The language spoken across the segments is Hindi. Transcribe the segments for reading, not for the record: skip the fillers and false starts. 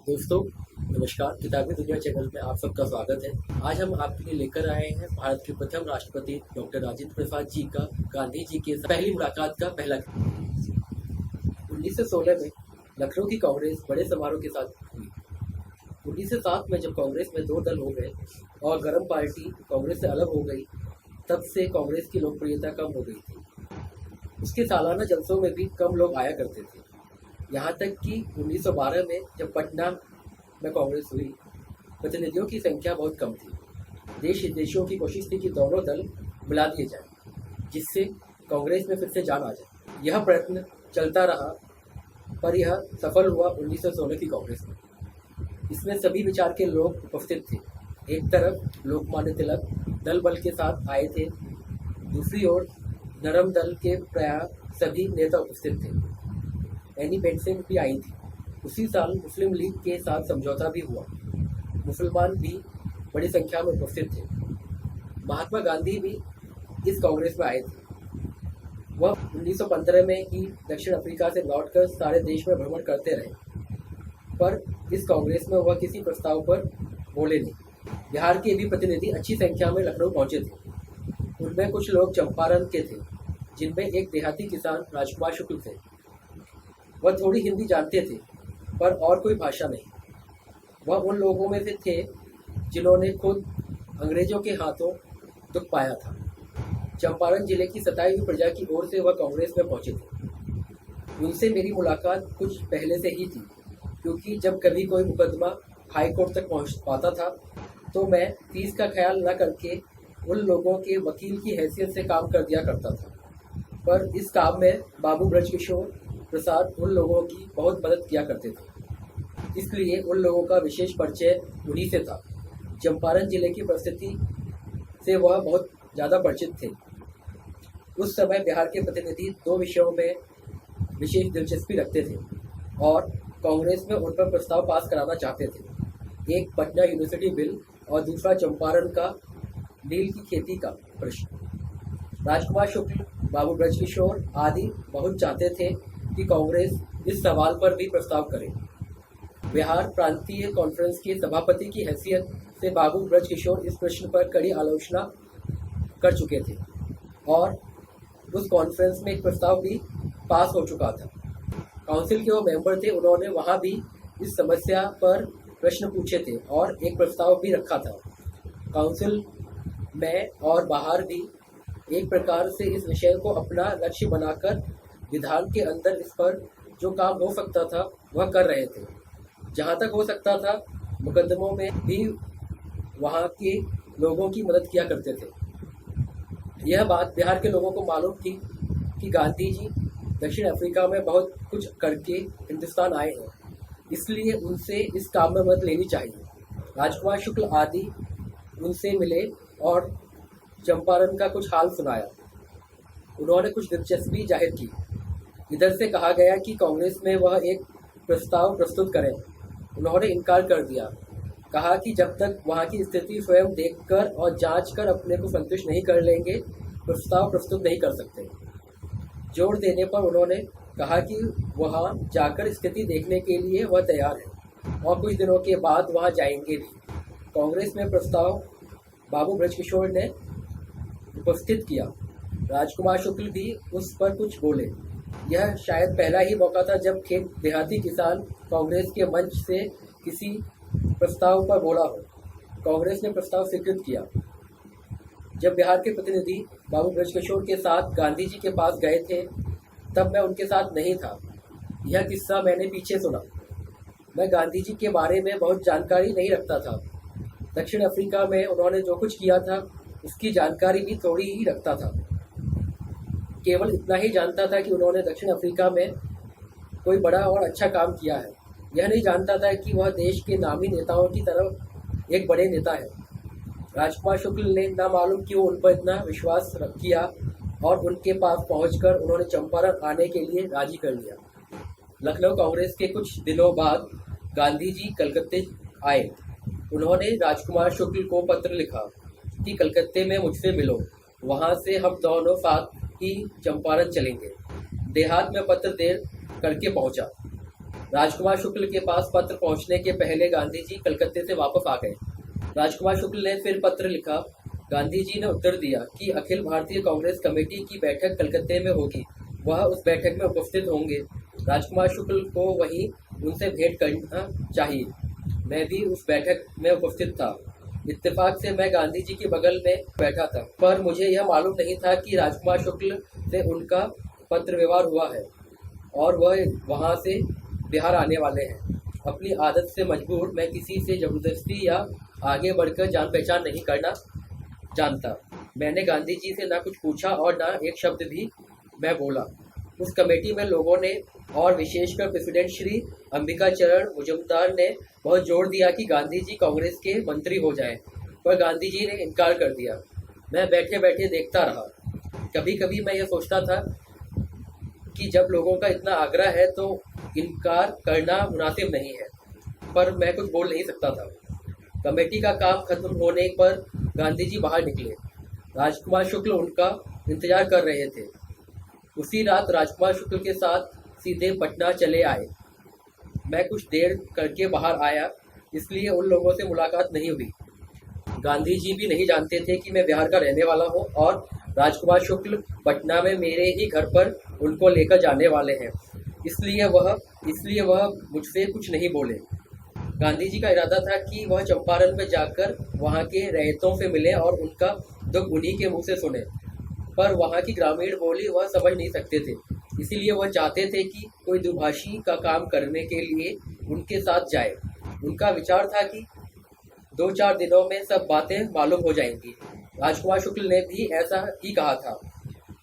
दोस्तों नमस्कार। किताबी दुनिया चैनल में आप सबका स्वागत है। आज हम आपके लिए लेकर आए हैं भारत के प्रथम राष्ट्रपति डॉक्टर राजेंद्र प्रसाद जी का गांधी जी के पहली मुलाकात का पहला 1916 में लखनऊ की कांग्रेस बड़े समारोह के साथ हुई। 1907 में जब कांग्रेस में दो दल हो गए और गरम पार्टी कांग्रेस से अलग हो गई, तब से कांग्रेस की लोकप्रियता कम हो गई थी। उसके सालाना जलसों में भी कम लोग आया करते थे। यहाँ तक कि 1912 में जब पटना में कांग्रेस हुई, प्रतिनिधियों की संख्या बहुत कम थी। देश विदेशों की कोशिश थी कि दोनों दल मिला दिए जाएं, जिससे कांग्रेस में फिर से जान आ जाए। यह प्रयत्न चलता रहा, पर यह सफल हुआ 1916 की कांग्रेस में। इसमें सभी विचार के लोग उपस्थित थे। एक तरफ लोकमान्य तिलक दल बल के साथ आए थे, दूसरी ओर नरम दल के प्राय सभी नेता उपस्थित थे। एनी बेंटसन भी आई थी। उसी साल मुस्लिम लीग के साथ समझौता भी हुआ। मुसलमान भी बड़ी संख्या में उपस्थित थे। महात्मा गांधी भी इस कांग्रेस में आए थे। वह 1915 में ही दक्षिण अफ्रीका से लौटकर सारे देश में भ्रमण करते रहे, पर इस कांग्रेस में वह किसी प्रस्ताव पर बोले नहीं। बिहार के भी प्रतिनिधि अच्छी संख्या में लखनऊ पहुंचे थे। उनमें कुछ लोग चंपारण के थे, जिनमें एक देहाती किसान राजकुमार शुक्ल थे। वह थोड़ी हिंदी जानते थे, पर और कोई भाषा नहीं। वह उन लोगों में से थे जिन्होंने खुद अंग्रेजों के हाथों दुख पाया था। चंपारण जिले की सताई हुई प्रजा की ओर से वह कांग्रेस में पहुंचे थे। उनसे मेरी मुलाकात कुछ पहले से ही थी, क्योंकि जब कभी कोई मुकदमा हाई कोर्ट तक पहुंच पाता था, तो मैं फीस का ख्याल न करके उन लोगों के वकील की हैसियत से काम कर दिया करता था। पर इस काम में बाबू ब्रजकिशोर प्रसाद उन लोगों की बहुत मदद किया करते थे, इसलिए उन लोगों का विशेष परिचय उन्हीं से था। चंपारण जिले की परिस्थिति से वह बहुत ज़्यादा परिचित थे। उस समय बिहार के प्रतिनिधि दो विषयों में विशेष दिलचस्पी रखते थे और कांग्रेस में उन पर प्रस्ताव पास कराना चाहते थे। एक पटना यूनिवर्सिटी बिल और दूसरा चंपारण का नील की खेती का प्रश्न। राजकुमार शुक्ल, बाबू ब्रजकिशोर आदि बहुत चाहते थे कि कांग्रेस इस सवाल पर भी प्रस्ताव करे। बिहार प्रांतीय कॉन्फ्रेंस के सभापति की हैसियत से बाबू ब्रजकिशोर इस प्रश्न पर कड़ी आलोचना कर चुके थे और उस कॉन्फ्रेंस में एक प्रस्ताव भी पास हो चुका था। काउंसिल के वो मेंबर थे, उन्होंने वहां भी इस समस्या पर प्रश्न पूछे थे और एक प्रस्ताव भी रखा था। काउंसिल में और बाहर भी एक प्रकार से इस विषय को अपना लक्ष्य बनाकर विधान के अंदर इस पर जो काम हो सकता था वह कर रहे थे। जहाँ तक हो सकता था मुकदमों में भी वहाँ के लोगों की मदद किया करते थे। यह बात बिहार के लोगों को मालूम थी कि गांधी जी दक्षिण अफ्रीका में बहुत कुछ करके हिंदुस्तान आए हैं, इसलिए उनसे इस काम में मदद लेनी चाहिए। राजकुमार शुक्ल आदि उनसे मिले और चंपारण का कुछ हाल सुनाया। उन्होंने कुछ दिलचस्पी जाहिर की। इधर से कहा गया कि कांग्रेस में वह एक प्रस्ताव प्रस्तुत करें। उन्होंने इनकार कर दिया, कहा कि जब तक वहाँ की स्थिति स्वयं देखकर और जांचकर अपने को संतुष्ट नहीं कर लेंगे, प्रस्ताव प्रस्तुत नहीं कर सकते। जोर देने पर उन्होंने कहा कि वहाँ जाकर स्थिति देखने के लिए वह तैयार है और कुछ दिनों के बाद वहाँ जाएंगे भी। कांग्रेस में प्रस्ताव बाबू ब्रजकिशोर ने उपस्थित किया। राजकुमार शुक्ल भी उस पर कुछ बोले। यह शायद पहला ही मौका था जब खेत देहाती किसान कांग्रेस के मंच से किसी प्रस्ताव पर बोला हो। कांग्रेस ने प्रस्ताव स्वीकृत किया। जब बिहार के प्रतिनिधि बाबू ब्रजकिशोर के साथ गांधी जी के पास गए थे, तब मैं उनके साथ नहीं था। यह किस्सा मैंने पीछे सुना। मैं गांधी जी के बारे में बहुत जानकारी नहीं रखता था। दक्षिण अफ्रीका में उन्होंने जो कुछ किया था उसकी जानकारी भी थोड़ी ही रखता था। केवल इतना ही जानता था कि उन्होंने दक्षिण अफ्रीका में कोई बड़ा और अच्छा काम किया है। यह नहीं जानता था कि वह देश के नामी नेताओं की तरफ एक बड़े नेता है। राजकुमार शुक्ल ने ना मालूम क्यों उन पर इतना विश्वास किया और उनके पास पहुंचकर उन्होंने चंपारण आने के लिए राजी कर लिया। लखनऊ कांग्रेस के कुछ दिनों बाद गांधी जी कलकत्ते आए। उन्होंने राजकुमार शुक्ल को पत्र लिखा कि कलकत्ते में मुझसे मिलो, वहाँ से हम दोनों साथ ही चंपारण चलेंगे। देहात में पत्र देर करके पहुंचा। राजकुमार शुक्ल के पास पत्र पहुंचने के पहले गांधी जी कलकत्ते से वापस आ गए। राजकुमार शुक्ल ने फिर पत्र लिखा। गांधी जी ने उत्तर दिया कि अखिल भारतीय कांग्रेस कमेटी की बैठक कलकत्ते में होगी, वह उस बैठक में उपस्थित होंगे। राजकुमार शुक्ल को वहीं उनसे भेंट करना चाहिए। मैं भी उस बैठक में उपस्थित था। इत्तेफाक से मैं गांधी जी के बगल में बैठा था, पर मुझे यह मालूम नहीं था कि राजकुमार शुक्ल से उनका पत्र व्यवहार हुआ है और वह वहां से बिहार आने वाले हैं। अपनी आदत से मजबूर मैं किसी से जबरदस्ती या आगे बढ़कर जान पहचान नहीं करना जानता। मैंने गांधी जी से ना कुछ पूछा और ना एक शब्द भी मैं बोला। उस कमेटी में लोगों ने और विशेषकर प्रेसिडेंट श्री अंबिकाचरण मुजुमदार ने बहुत जोर दिया कि गांधी जी कांग्रेस के मंत्री हो जाएं, पर गांधी जी ने इनकार कर दिया। मैं बैठे बैठे देखता रहा। कभी कभी मैं यह सोचता था कि जब लोगों का इतना आग्रह है तो इनकार करना मुनासिब नहीं है, पर मैं कुछ बोल नहीं सकता था। कमेटी का काम खत्म होने पर गांधी जी बाहर निकले। राजकुमार शुक्ल उनका इंतजार कर रहे थे। उसी रात राजकुमार शुक्ल के साथ सीधे पटना चले आए। मैं कुछ देर करके बाहर आया, इसलिए उन लोगों से मुलाकात नहीं हुई। गांधी जी भी नहीं जानते थे कि मैं बिहार का रहने वाला हूँ और राजकुमार शुक्ल पटना में मेरे ही घर पर उनको लेकर जाने वाले हैं, इसलिए वह मुझसे कुछ नहीं बोले। गांधी जी का इरादा था कि वह चंपारण में जाकर वहाँ के रैयतों से मिले और उनका दुख उन्हीं के मुंह से सुने, पर वहाँ की ग्रामीण बोली वह समझ नहीं सकते थे। इसीलिए वह चाहते थे कि कोई दुभाषी का काम करने के लिए उनके साथ जाए। उनका विचार था कि 2-4 दिनों में सब बातें मालूम हो जाएंगी। राजकुमार शुक्ल ने भी ऐसा ही कहा था,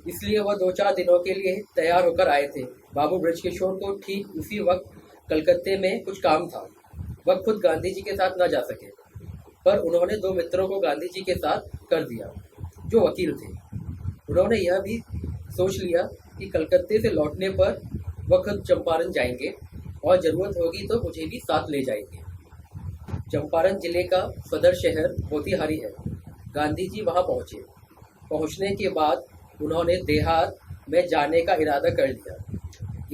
इसलिए वह 2-4 दिनों के लिए तैयार होकर आए थे। बाबू बृजकिशोर को ठीक उसी वक्त कलकत्ते में कुछ काम था। वह खुद गांधी जी के साथ न जा सके, पर उन्होंने 2 मित्रों को गांधी जी के साथ कर दिया, जो वकील थे। उन्होंने यह भी सोच लिया कि कलकत्ते से लौटने पर वह खुद चंपारण जाएंगे और ज़रूरत होगी तो मुझे भी साथ ले जाएंगे। चंपारण जिले का सदर शहर मोतीहारी है। गांधी जी वहां पहुंचे। पहुंचने के बाद उन्होंने देहात में जाने का इरादा कर लिया।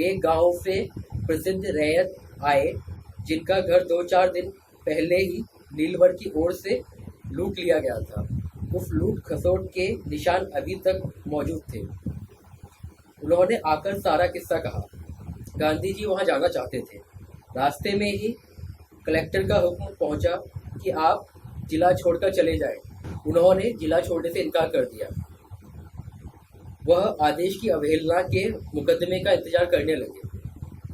एक गांव से प्रसिद्ध रैयत आए, जिनका घर 2-4 दिन पहले ही नीलवर की ओर से लूट लिया गया था। उस लूट खसोट के निशान अभी तक मौजूद थे। उन्होंने आकर सारा किस्सा कहा। गांधी जी वहां जाना चाहते थे। रास्ते में ही कलेक्टर का हुक्म पहुंचा कि आप जिला छोड़कर चले जाएं। उन्होंने जिला छोड़ने से इनकार कर दिया। वह आदेश की अवहेलना के मुकदमे का इंतजार करने लगे।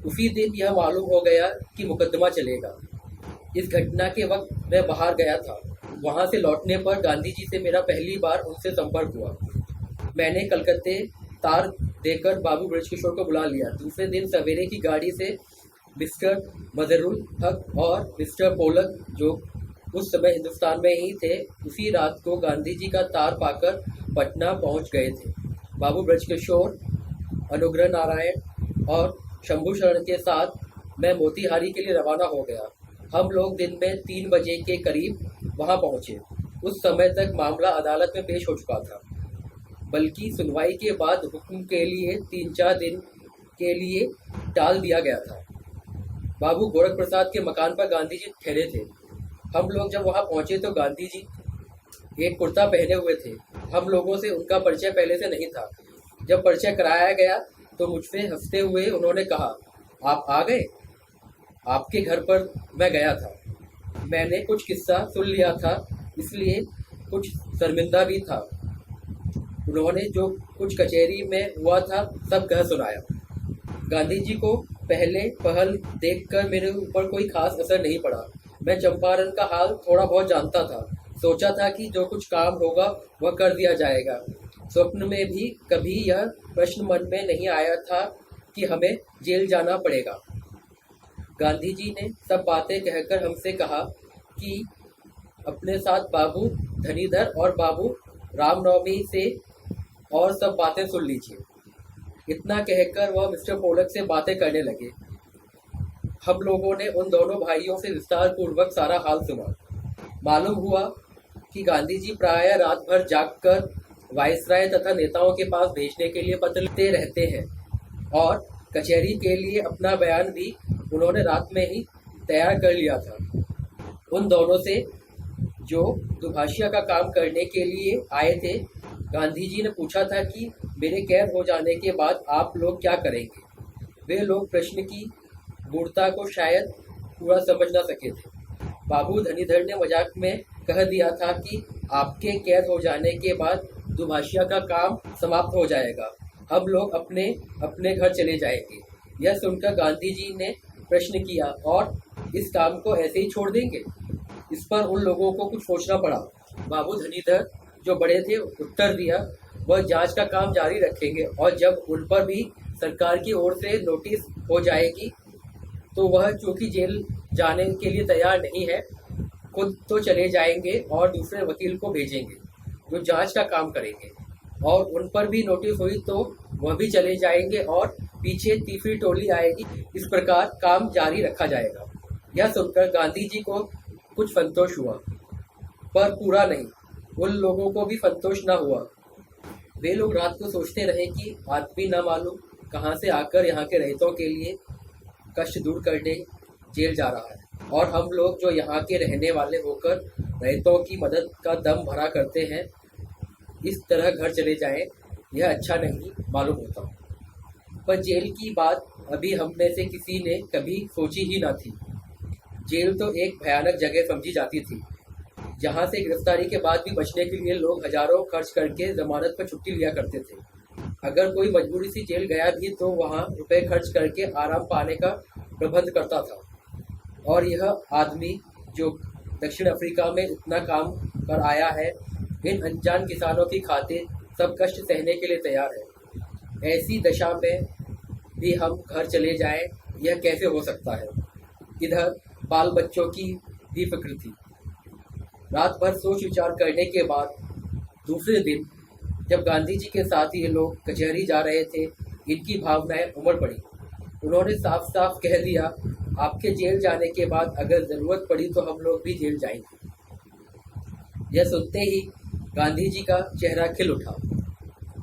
उसी दिन यह मालूम हो गया कि मुकदमा चलेगा। इस घटना के वक्त मैं बाहर गया था। वहां से लौटने पर गांधी जी से मेरा पहली बार उनसे संपर्क हुआ। मैंने कलकत्ते तार देकर बाबू बृजकिशोर को बुला लिया। दूसरे दिन सवेरे की गाड़ी से मिस्टर मजहरुल हक और मिस्टर पोलक, जो उस समय हिंदुस्तान में ही थे, उसी रात को गांधी जी का तार पाकर पटना पहुंच गए थे। बाबू बृजकिशोर, अनुग्रह नारायण और शंभू शरण के साथ मैं मोतीहारी के लिए रवाना हो गया। हम लोग दिन में 3 बजे के करीब वहां पहुंचे। उस समय तक मामला अदालत में पेश हो चुका था, बल्कि सुनवाई के बाद हुक्म के लिए 3-4 दिन के लिए टाल दिया गया था। बाबू गोरख प्रसाद के मकान पर गांधी जी ठहरे थे। हम लोग जब वहां पहुंचे तो गांधी जी एक कुर्ता पहने हुए थे। हम लोगों से उनका परिचय पहले से नहीं था। जब परिचय कराया गया तो मुझसे हंसते हुए उन्होंने कहा, आप आ गए? आपके घर पर मैं गया था। मैंने कुछ किस्सा सुन लिया था, इसलिए कुछ शर्मिंदा भी था। उन्होंने जो कुछ कचहरी में हुआ था सब कह सुनाया। गांधी जी को पहले पहल देखकर मेरे ऊपर कोई खास असर नहीं पड़ा। मैं चंपारण का हाल थोड़ा बहुत जानता था। सोचा था कि जो कुछ काम होगा वह कर दिया जाएगा। स्वप्न में भी कभी यह प्रश्न मन में नहीं आया था कि हमें जेल जाना पड़ेगा। गांधी जी ने सब बातें कहकर हमसे कहा कि अपने साथ बाबू धनीधर और बाबू रामनवमी से और सब बातें सुन लीजिए। इतना कहकर वह मिस्टर पोलक से बातें करने लगे। हम लोगों ने उन दोनों भाइयों से विस्तार पूर्वक सारा हाल सुना। मालूम हुआ कि गांधी जी प्रायः रात भर जागकर वायसराय तथा नेताओं के पास भेजने के लिए पत्र लिखते रहते हैं और कचहरी के लिए अपना बयान भी उन्होंने रात में ही तैयार कर लिया था। उन दोनों से जो दुभाषिया का काम करने के लिए आए थे, गांधी जी ने पूछा था कि मेरे कैद हो जाने के बाद आप लोग क्या करेंगे। वे लोग प्रश्न की गूढ़ता को शायद पूरा समझ ना सके थे। बाबू धनीधर ने मजाक में कह दिया था कि आपके कैद हो जाने के बाद दुभाषिया का काम समाप्त हो जाएगा, हम लोग अपने अपने घर चले जाएंगे। यह सुनकर गांधी जी ने प्रश्न किया, और इस काम को ऐसे ही छोड़ देंगे। इस पर उन लोगों को कुछ सोचना पड़ा। बाबू धनीधर जो बड़े थे उत्तर दिया, वह जांच का काम जारी रखेंगे और जब उन पर भी सरकार की ओर से नोटिस हो जाएगी तो वह चूंकि जेल जाने के लिए तैयार नहीं है, खुद तो चले जाएंगे और दूसरे वकील को भेजेंगे जो जांच का काम करेंगे, और उन पर भी नोटिस हुई तो वह भी चले जाएंगे और पीछे तीसरी टोली आएगी। इस प्रकार काम जारी रखा जाएगा। यह सुनकर गांधी जी को कुछ संतोष हुआ, पर पूरा नहीं। उन लोगों को भी संतोष न हुआ। वे लोग रात को सोचते रहे कि आदमी न मालूम कहाँ से आकर यहाँ के रहितों के लिए कष्ट दूर करने जेल जा रहा है, और हम लोग जो यहाँ के रहने वाले होकर रहितों की मदद का दम भरा करते हैं, इस तरह घर चले जाएं, यह अच्छा नहीं मालूम होता। पर जेल की बात अभी हम में से किसी ने कभी सोची ही न थी। जेल तो एक भयानक जगह समझी जाती थी, जहाँ से गिरफ्तारी के बाद भी बचने के लिए लोग हजारों खर्च करके जमानत पर छुट्टी लिया करते थे। अगर कोई मजबूरी से जेल गया भी तो वहाँ रुपए खर्च करके आराम पाने का प्रबंध करता था। और यह आदमी जो दक्षिण अफ्रीका में इतना काम कर आया है, इन अनजान किसानों की खातिर सब कष्ट सहने के लिए तैयार है। ऐसी दशा में भी हम घर चले जाएं, यह कैसे हो सकता है। इधर बाल बच्चों की भी फिक्र थी। रात भर सोच विचार करने के बाद दूसरे दिन जब गांधी जी के साथ ये लोग कचहरी जा रहे थे, इनकी भावनाएं उमड़ पड़ी। उन्होंने साफ साफ कह दिया, आपके जेल जाने के बाद अगर जरूरत पड़ी तो हम लोग भी जेल जाएंगे। यह सुनते ही गांधी जी का चेहरा खिल उठा।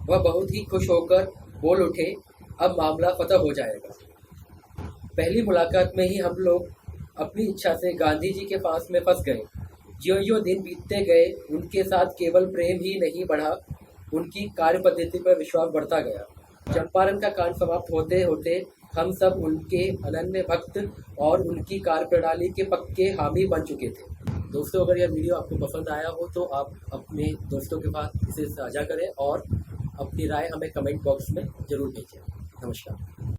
वह बहुत ही खुश होकर बोल उठे, अब मामला फतह हो जाएगा। पहली मुलाकात में ही हम लोग अपनी इच्छा से गांधी जी के पास में फंस गए। ज्यों ज्यों दिन बीतते गए, उनके साथ केवल प्रेम ही नहीं बढ़ा, उनकी कार्य पद्धति पर विश्वास बढ़ता गया। चंपारण का कांड समाप्त होते होते हम सब उनके अनन्य भक्त और उनकी कार्य प्रणाली के पक्के हामी बन चुके थे। दोस्तों, अगर यह वीडियो आपको पसंद आया हो तो आप अपने दोस्तों के पास इसे साझा करें और अपनी राय हमें कमेंट बॉक्स में जरूर भेजें। नमस्कार।